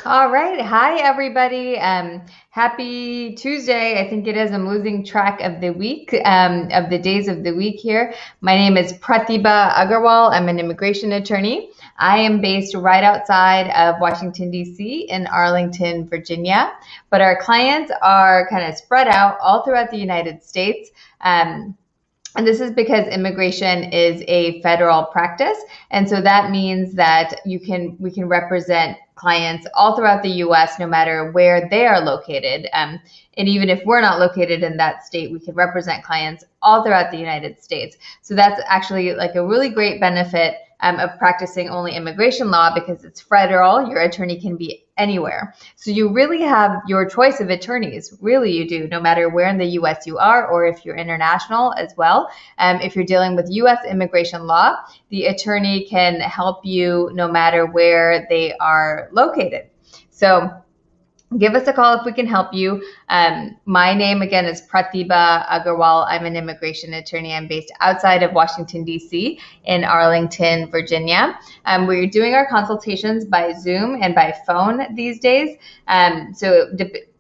All right. Hi, everybody. Happy Tuesday. I think it is. I'm losing track of the week, of the days of the week here. My name is Pratibha Agarwal. I'm an immigration attorney. I am based right outside of Washington, D.C. in Arlington, Virginia. But our clients are kind of spread out all throughout the United States. And this is because immigration is a federal practice. And so that means that we can represent clients all throughout the US, no matter where they are located. And even if we're not located in that state, we can represent clients all throughout the United States. So that's actually like a really great benefit of practicing only immigration law because it's federal. Your attorney can be anywhere. So you really have your choice of attorneys. Really, you do, no matter where in the US you are or if you're international as well. If you're dealing with US immigration law, the attorney can help you no matter where they are located. So give us a call if we can help you. My name again is Pratibha Agarwal. I'm an immigration attorney. I'm based outside of Washington, D.C. in Arlington, Virginia. We're doing our consultations by Zoom and by phone these days.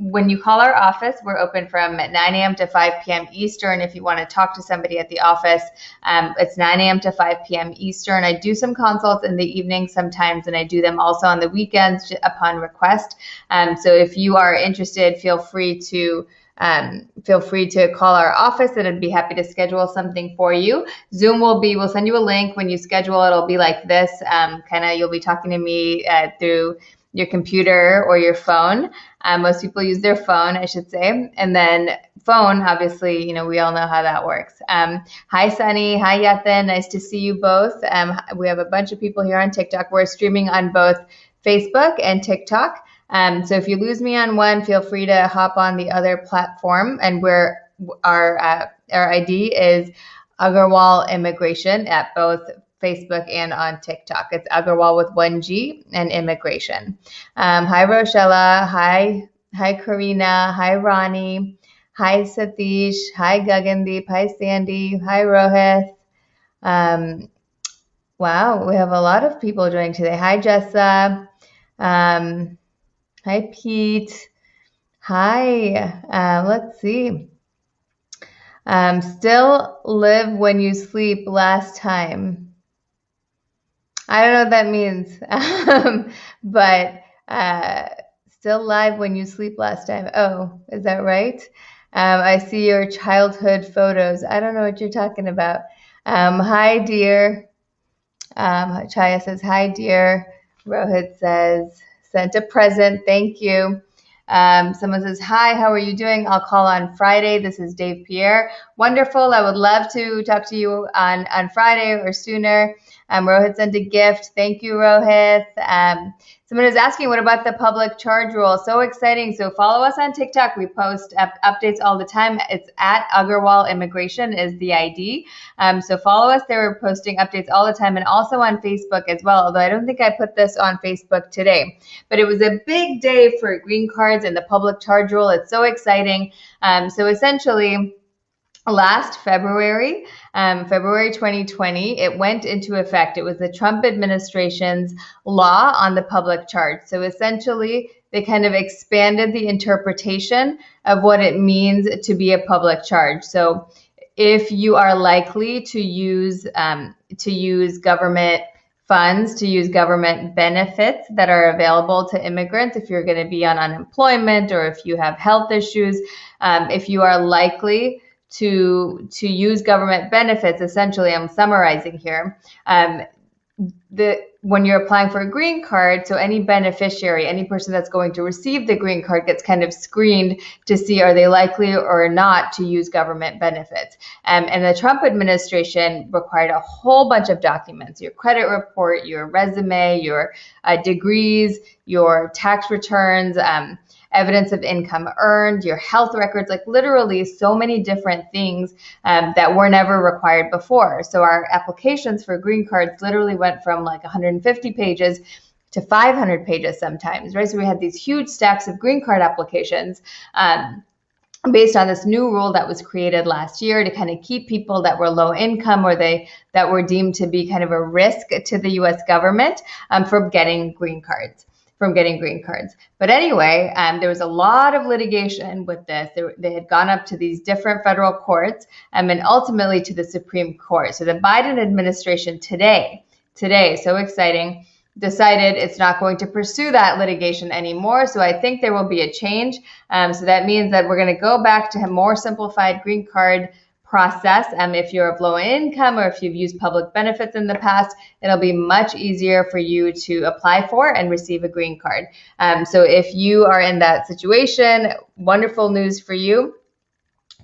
When you call our office, we're open from 9 a.m. to 5 p.m. Eastern. If you want to talk to somebody at the office, it's 9 a.m. to 5 p.m. Eastern. I do some consults in the evening sometimes, and I do them also on the weekends upon request. So if you are interested, feel free to call our office and I'd be happy to schedule something for you. We'll send you a link. When you schedule, it'll be like this. You'll be talking to me through your computer or your phone. Most people use their phone, I should say. And then phone, obviously, we all know how that works. Hi, Sunny. Hi, Yathin. Nice to see you both. We have a bunch of people here on TikTok. We're streaming on both Facebook and TikTok. So if you lose me on one, feel free to hop on the other platform. And our ID is Agarwal Immigration at both Facebook and on TikTok. It's Agarwal with 1G and immigration. Hi, Rochella. Hi, Karina. Hi, Ronnie. Hi, Satish. Hi, Gagandeep. Hi, Sandy. Hi, Rohit. Wow, we have a lot of people joining today. Hi, Jessa. Hi, Pete. Hi. Let's see. Still live when you sleep last time. I don't know what that means, but still live when you sleep last time. Oh, is that right? I see your childhood photos. I don't know what you're talking about. Hi, dear. Chaya says, hi, dear. Rohit says, sent a present. Thank you. Someone says, hi, how are you doing? I'll call on Friday. This is Dave Pierre. Wonderful. I would love to talk to you on Friday or sooner. Rohit sent a gift. Thank you, Rohit. Someone is asking, what about the public charge rule? So exciting. So follow us on TikTok. We post updates all the time. It's at Agarwal Immigration is the ID. So follow us there. We're posting updates all the time and also on Facebook as well, although I don't think I put this on Facebook today. But it was a big day for green cards and the public charge rule. It's so exciting. So essentially, last February, February 2020, it went into effect. It was the Trump administration's law on the public charge. So essentially, they kind of expanded the interpretation of what it means to be a public charge. So if you are likely to use government funds, to use government benefits that are available to immigrants, if you're going to be on unemployment or if you have health issues, if you are likely to use government benefits, essentially, I'm summarizing here, when you're applying for a green card, so any beneficiary, any person that's going to receive the green card gets kind of screened to see are they likely or not to use government benefits. And the Trump administration required a whole bunch of documents, your credit report, your resume, your degrees, your tax returns, evidence of income earned, your health records, like literally so many different things that were never required before. So our applications for green cards literally went from like 150 pages to 500 pages sometimes, right? So we had these huge stacks of green card applications based on this new rule that was created last year to kind of keep people that were low income or that were deemed to be kind of a risk to the U.S. government from getting green cards. from getting green cards. But anyway, there was a lot of litigation with this. They had gone up to these different federal courts and ultimately to the Supreme Court. So the Biden administration today, so exciting, decided it's not going to pursue that litigation anymore. So I think there will be a change. So that means that we're going to go back to a more simplified green card process. If you're of low income or if you've used public benefits in the past, it'll be much easier for you to apply for and receive a green card. So if you are in that situation, wonderful news for you.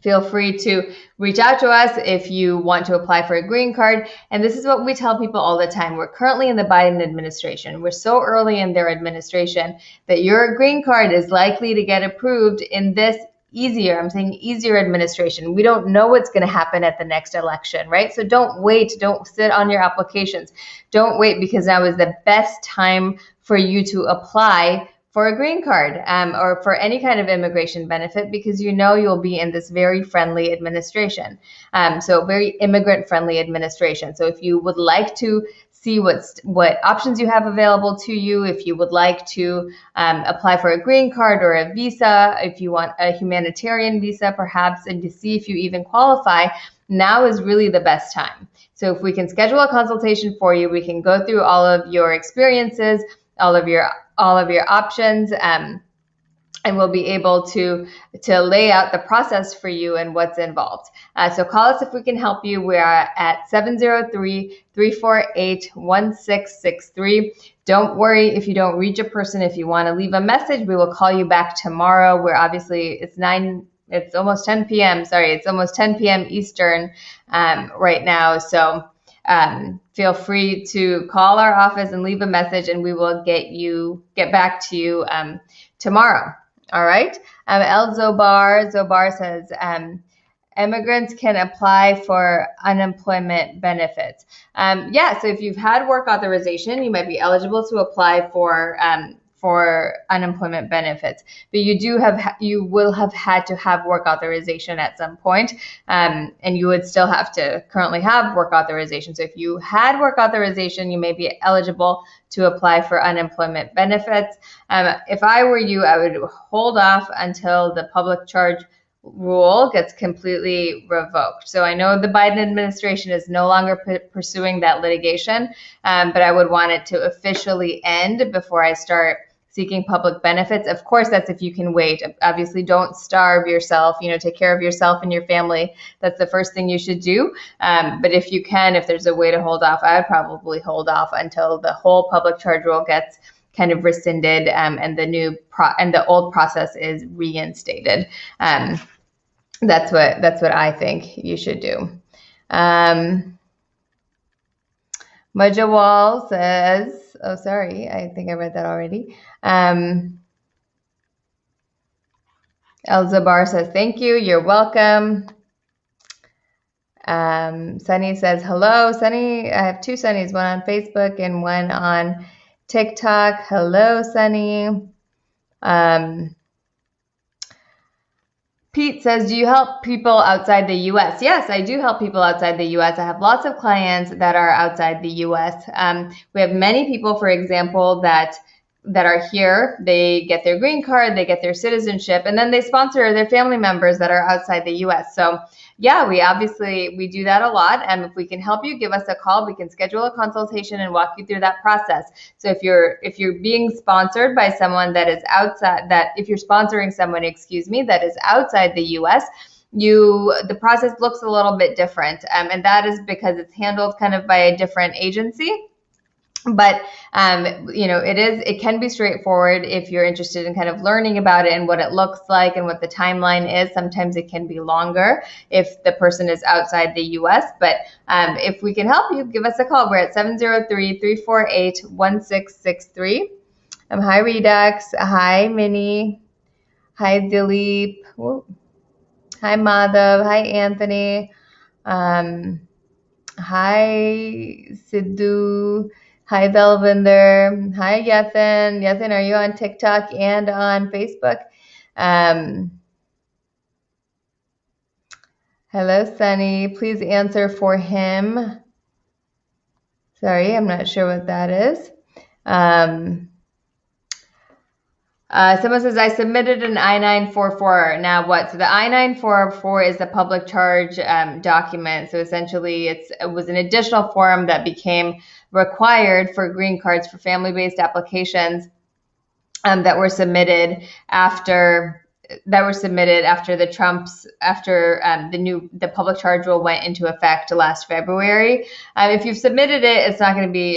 Feel free to reach out to us if you want to apply for a green card. And this is what we tell people all the time. We're currently in the Biden administration. We're so early in their administration that your green card is likely to get approved in this easier, I'm saying easier administration. We don't know what's going to happen at the next election, right? So don't wait. Don't sit on your applications. Don't wait, because now is the best time for you to apply for a green card or for any kind of immigration benefit, because you know you'll be in this very friendly administration. So very immigrant friendly administration. So if you would like to see what options you have available to you, if you would like to apply for a green card or a visa, if you want a humanitarian visa perhaps, and to see if you even qualify, now is really the best time. So if we can schedule a consultation for you, we can go through all of your experiences, all of your options, and we'll be able to lay out the process for you and what's involved. So call us if we can help you. We are at 703-348-1663. Don't worry if you don't reach a person. If you want to leave a message, we will call you back tomorrow. It's almost 10 p.m. Sorry, it's almost 10 p.m. Eastern right now. So feel free to call our office and leave a message, and we will get back to you tomorrow. All right. El Zobar says, immigrants can apply for unemployment benefits. So if you've had work authorization, you might be eligible to apply for unemployment benefits, but you will have had to have work authorization at some point, and you would still have to currently have work authorization. So if you had work authorization, you may be eligible to apply for unemployment benefits. If I were you, I would hold off until the public charge rule gets completely revoked. So I know the Biden administration is no longer pursuing that litigation, but I would want it to officially end before I start seeking public benefits. Of course, that's if you can wait. Obviously, don't starve yourself, take care of yourself and your family. That's the first thing you should do. But if you can, if there's a way to hold off, I would probably hold off until the whole public charge rule gets kind of rescinded and the old process is reinstated. That's what I think you should do. Majawal says, oh, sorry, I think I read that already. El Zabar says, thank you, you're welcome. Sunny says, hello. Sunny, I have two Sunnys, one on Facebook and one on TikTok. Hello, Sunny. Pete says, do you help people outside the U.S.? Yes, I do help people outside the U.S. I have lots of clients that are outside the U.S. We have many people, for example, that are here. They get their green card, they get their citizenship, and then they sponsor their family members that are outside the U.S. So yeah, we do that a lot. And if we can help you, give us a call. We can schedule a consultation and walk you through that process. So if you're being sponsored by someone that is outside, if you're sponsoring someone, that is outside the U.S., the process looks a little bit different. And that is because it's handled kind of by a different agency. But, it can be straightforward if you're interested in kind of learning about it and what it looks like and what the timeline is. Sometimes it can be longer if the person is outside the U.S. But if we can help you, give us a call. We're at 703-348-1663. Hi, Redux. Hi, Minnie. Hi, Dilip. Whoa. Hi, Madhav. Hi, Anthony. Hi, Sidhu. Hi, Belvinder. Hi, Yethan. Yethan, are you on TikTok and on Facebook? Hello, Sunny. Please answer for him. Sorry, I'm not sure what that is. Someone says, I submitted an I-944. Now what? So the I-944 is the public charge document. So essentially it was an additional form that became required for green cards for family-based applications that were submitted after the public charge rule went into effect last February. If you've submitted it, it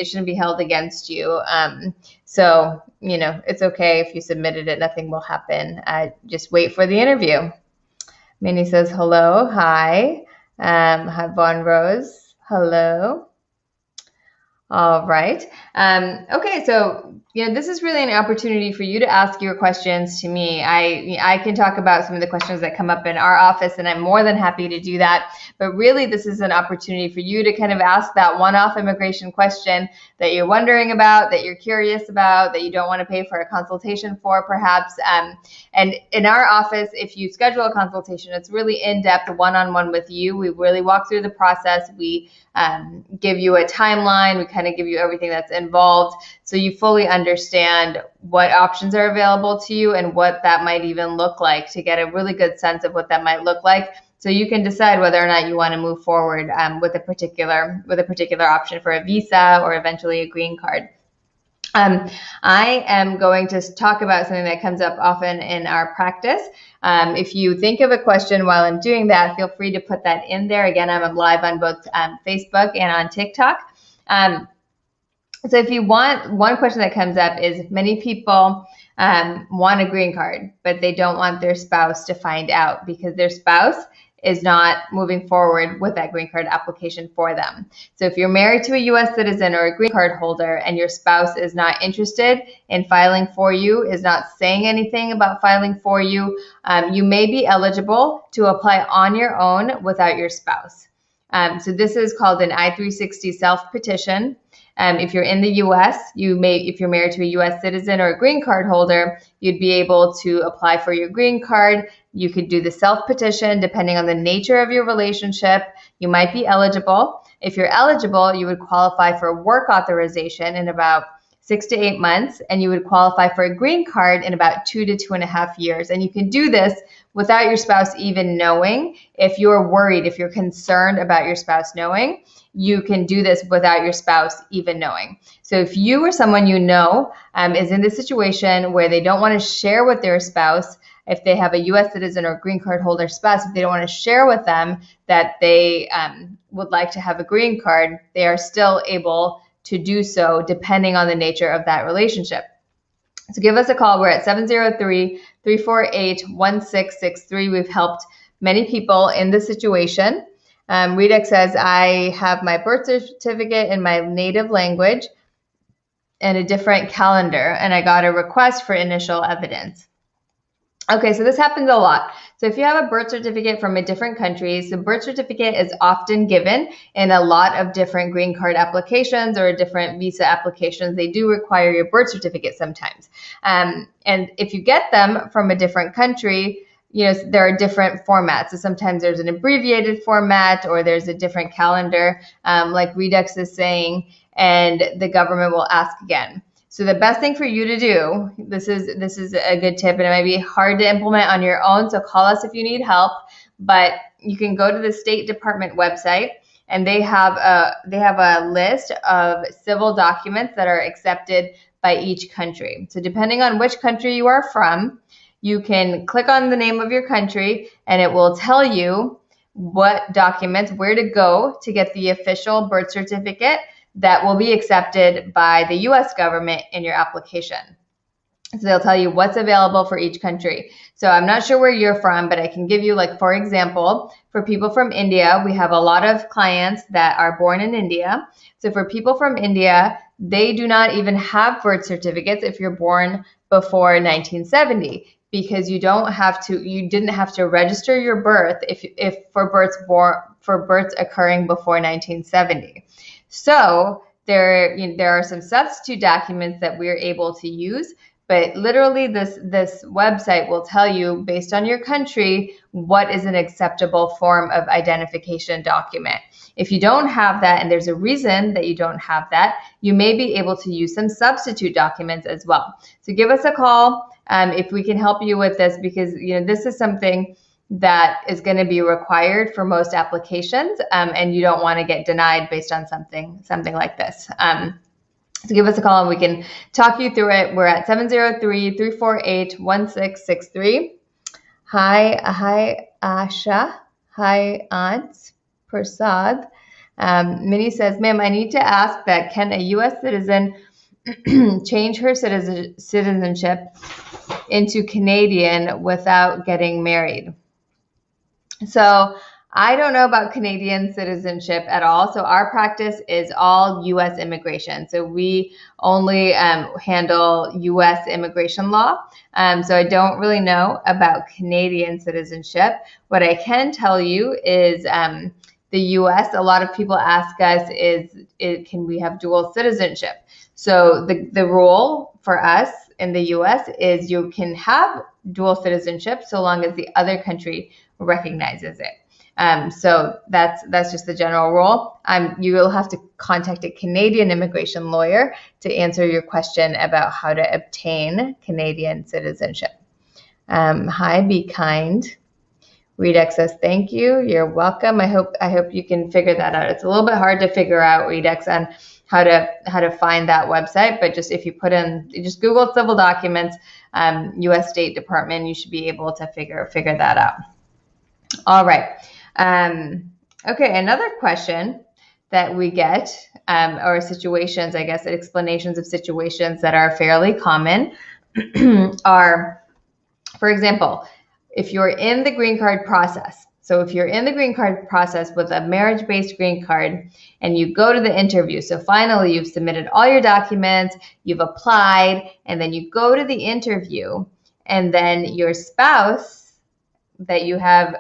shouldn't be held against you. So, it's okay if you submitted it, nothing will happen. Just wait for the interview. Minnie says, hello, hi. Hi, Von Rose, hello. All right. Okay, so this is really an opportunity for you to ask your questions to me. I can talk about some of the questions that come up in our office, and I'm more than happy to do that. But really, this is an opportunity for you to kind of ask that one-off immigration question that you're wondering about, that you're curious about, that you don't want to pay for a consultation for, perhaps. And in our office, if you schedule a consultation, it's really in-depth, one-on-one with you. We really walk through the process. We give you a timeline. We kind of give you everything that's involved, so you fully understand what options are available to you and what that might even look like, to get a really good sense of what that might look like, so you can decide whether or not you want to move forward with a particular option for a visa or eventually a green card. I am going to talk about something that comes up often in our practice. If you think of a question while I'm doing that, feel free to put that in there. Again, I'm live on both Facebook and on TikTok. So if you want, one question that comes up is many people want a green card, but they don't want their spouse to find out because their spouse is not moving forward with that green card application for them. So if you're married to a U.S. citizen or a green card holder and your spouse is not interested in filing for you, is not saying anything about filing for you, you may be eligible to apply on your own without your spouse. So this is called an I-360 self-petition. If you're in the U.S., if you're married to a U.S. citizen or a green card holder, you'd be able to apply for your green card. You could do the self-petition depending on the nature of your relationship. You might be eligible. If you're eligible, you would qualify for work authorization in about 6 to 8 months, and you would qualify for a green card in about 2 to 2.5 years. And you can do this without your spouse even knowing. If you're worried, if you're concerned about your spouse knowing, you can do this without your spouse even knowing. So if you or someone you know is in this situation where they don't want to share with their spouse, if they have a U.S. citizen or green card holder spouse, if they don't want to share with them that they would like to have a green card, they are still able to do so depending on the nature of that relationship. So give us a call. We're at 703-348-1663. We've helped many people in this situation. Redek says, I have my birth certificate in my native language and a different calendar, and I got a request for initial evidence. Okay, so this happens a lot. So if you have a birth certificate from a different country, the birth certificate is often given in a lot of different green card applications or different visa applications. They do require your birth certificate sometimes. And if you get them from a different country, there are different formats. So sometimes there's an abbreviated format or there's a different calendar, like Redux is saying, and the government will ask again. So the best thing for you to do, this is a good tip, and it might be hard to implement on your own, so call us if you need help, but you can go to the State Department website, and they have a list of civil documents that are accepted by each country. So depending on which country you are from, you can click on the name of your country, and it will tell you what documents, where to go to get the official birth certificate that will be accepted by the U.S. government in your application. So they'll tell you what's available for each country. So I'm not sure where you're from, but I can give you, like, for example, for people from India, we have a lot of clients that are born in India. So for people from India, they do not even have birth certificates if you're born before 1970, because you didn't have to register your birth if for births occurring before 1970. So there are some substitute documents that we're able to use, but literally this website will tell you, based on your country, what is an acceptable form of identification document. If you don't have that, and there's a reason that you don't have that, you may be able to use some substitute documents as well. So give us a call. if we can help you with this, because this is something that is going to be required for most applications, and you don't want to get denied based on something like this. So give us a call and we can talk you through it. We're at 703-348-1663. Hi, Asha. Hi, Aunt Prasad. Minnie says, ma'am, I need to ask that can a U.S. citizen change her citizenship into Canadian without getting married? So I don't know about Canadian citizenship at all. So our practice is all U.S. immigration. So we only handle U.S. immigration law. So I don't really know about Canadian citizenship. What I can tell you is the U.S., a lot of people ask us can we have dual citizenship? So the rule for us in the U.S. is you can have dual citizenship so long as the other country recognizes it. So that's just the general rule. You will have to contact a Canadian immigration lawyer to answer your question about how to obtain Canadian citizenship. Hi, Be Kind. Redex says, thank you. You're welcome. I hope you can figure that out. It's a little bit hard to figure out, Redex, on how to find that website, but just if you just Google civil documents, U.S. State Department, you should be able to figure that out. All right. Okay, another question that we get, or situations, I guess, explanations of situations that are fairly common are, for example, if you're in the green card process. So if you're in the green card process with a marriage-based green card and you go to the interview, so finally you've submitted all your documents, you've applied, and then you go to the interview, and then your spouse that you have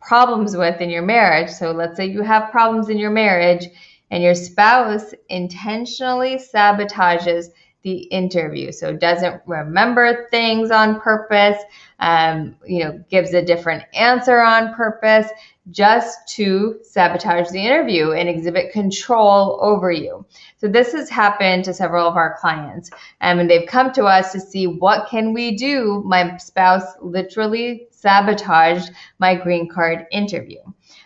problems with in your marriage. So let's say you have problems in your marriage and your spouse intentionally sabotages the interview. So doesn't remember things on purpose, gives a different answer on purpose just to sabotage the interview and exhibit control over you. So this has happened to several of our clients, and they've come to us to see what can we do. My spouse literally sabotaged my green card interview.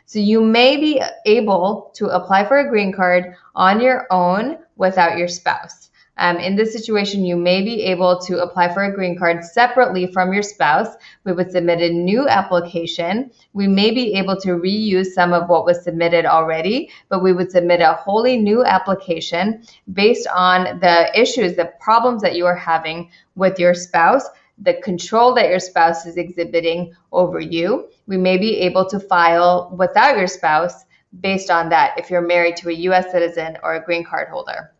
So you may be able to apply for a green card on your own without your spouse. In this situation, you may be able to apply for a green card separately from your spouse. We would submit a new application. We may be able to reuse some of what was submitted already, but we would submit a wholly new application based on the issues, the problems that you are having with your spouse, the control that your spouse is exhibiting over you. We may be able to file without your spouse based on that if you're married to a U.S. citizen or a green card holder.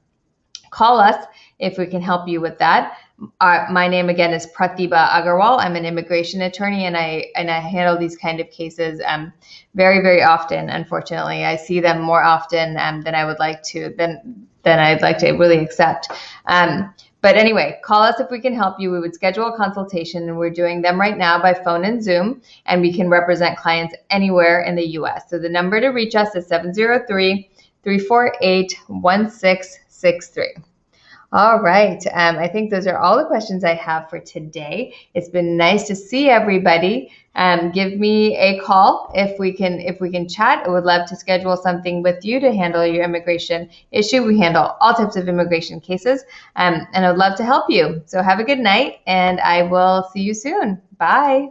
Call us if we can help you with that. My name again is Pratibha Agarwal. I'm an immigration attorney, and I handle these kind of cases very, very often. Unfortunately, I see them more often than I would like to than I'd like to really accept. But anyway, call us if we can help you. We would schedule a consultation, and we're doing them right now by phone and Zoom, and we can represent clients anywhere in the U.S. So the number to reach us is 703-348-1663. All right. I think those are all the questions I have for today. It's been nice to see everybody. Give me a call if we can chat. I would love to schedule something with you to handle your immigration issue. We handle all types of immigration cases, and I'd love to help you. So have a good night, and I will see you soon. Bye.